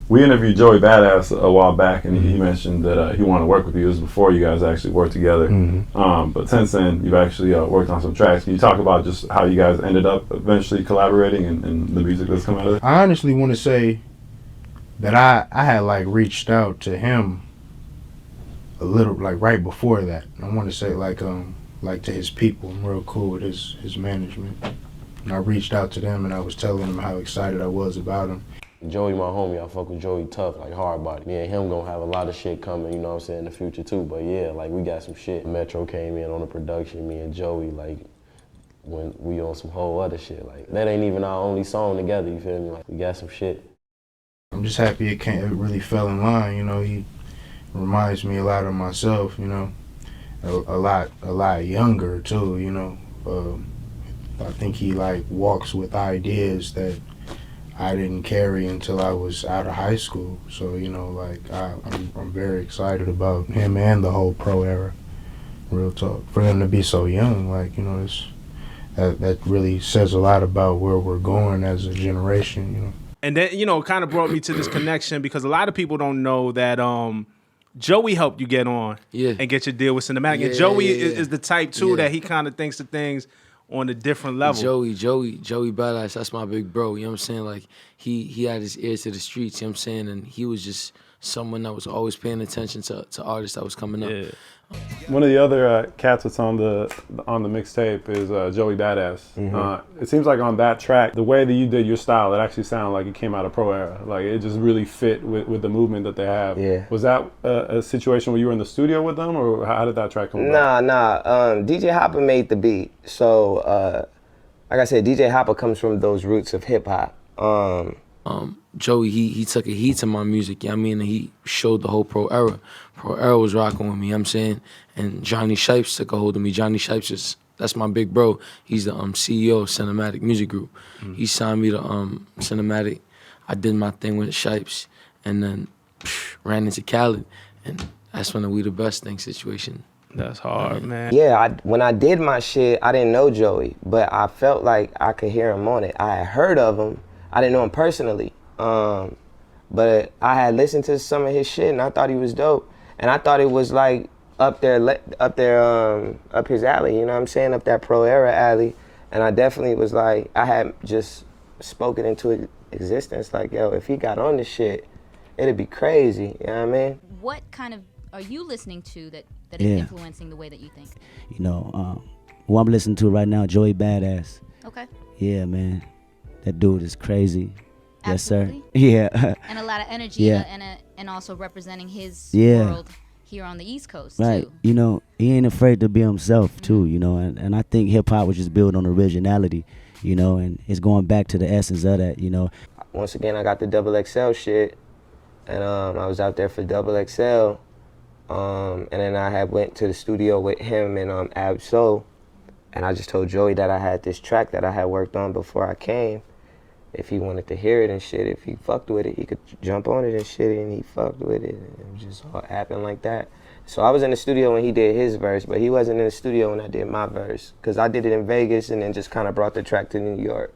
We interviewed Joey Badass a while back, and he mentioned that he wanted to work with you. It was before you guys actually worked together. But since then, you've actually worked on some tracks. Can you talk about just how you guys ended up eventually collaborating and the music that's come out of it? I honestly want to say that I had like reached out to him a little like right before that. I want to say like to his people. I'm real cool with his management. And I reached out to them and I was telling them how excited I was about him. Joey my homie, I fuck with Joey tough, like hard body. Me and him gonna have a lot of shit coming, you know what I'm saying, in the future too. But yeah, like we got some shit. Metro came in on the production, me and Joey, like when we on some whole other shit. Like that ain't even our only song together, you feel me? Like we got some shit. I'm just happy it really fell in line, you know. He reminds me a lot of myself, you know. A lot younger too, you know. I think he like walks with ideas that I didn't carry until I was out of high school. So, you know, like I'm very excited about him and the whole Pro Era. Real talk. For them to be so young, like, you know, that really says a lot about where we're going as a generation, you know. And then, you know, it kind of brought me to this connection because a lot of people don't know that Joey helped you get on and get your deal with Cinematic. And Joey is the type, too, that he kind of thinks of things on a different level. Joey Bada, that's my big bro, you know what I'm saying? Like, he had his ears to the streets, you know what I'm saying? And he was just someone that was always paying attention to artists that was coming up. One of the other cats that's on the mixtape is Joey Badass. It seems like on that track, the way that you did your style, it actually sounded like it came out of Pro Era. Like it just really fit with the movement that they have. Yeah. Was that a situation where you were in the studio with them, or how did that track come about? Nah. DJ Hopper made the beat. So, like I said, DJ Hopper comes from those roots of hip hop. Joey, he took a heat to my music, you know what I mean? And he showed the whole Pro Era. Pro Era was rocking with me, you know what I'm saying? And Johnny Shipes took a hold of me. Johnny Shipes that's my big bro. He's the CEO of Cinematic Music Group. He signed me to Cinematic. I did my thing with Shipes and then ran into Khaled. And that's when the We the Best thing situation. That's hard, man. Yeah, when I did my shit, I didn't know Joey, but I felt like I could hear him on it. I had heard of him. I didn't know him personally. But I had listened to some of his shit and I thought he was dope. And I thought it was like up his alley, you know what I'm saying? Up that Pro Era alley. And I definitely was like, I had just spoken into existence like, yo, if he got on this shit, it'd be crazy, you know what I mean? What kind of are you listening to that is influencing the way that you think? You know, who I'm listening to right now, Joey Badass. Okay. Yeah, man. That dude is crazy. Absolutely. Yes, sir. Yeah. And a lot of energy and also representing his Yeah. world here on the East Coast, Right. too. You know, he ain't afraid to be himself, too, you know, and I think hip-hop was just built on originality, you know, and it's going back to the essence of that, you know. Once again, I got the XXL shit, and I was out there for XXL, and then I had went to the studio with him and Ab Soul, and I just told Joey that I had this track that I had worked on before I came. If he wanted to hear it and shit, if he fucked with it, he could jump on it and shit, and he fucked with it. And it just all happened like that. So I was in the studio when he did his verse, but he wasn't in the studio when I did my verse, because I did it in Vegas and then just kind of brought the track to New York.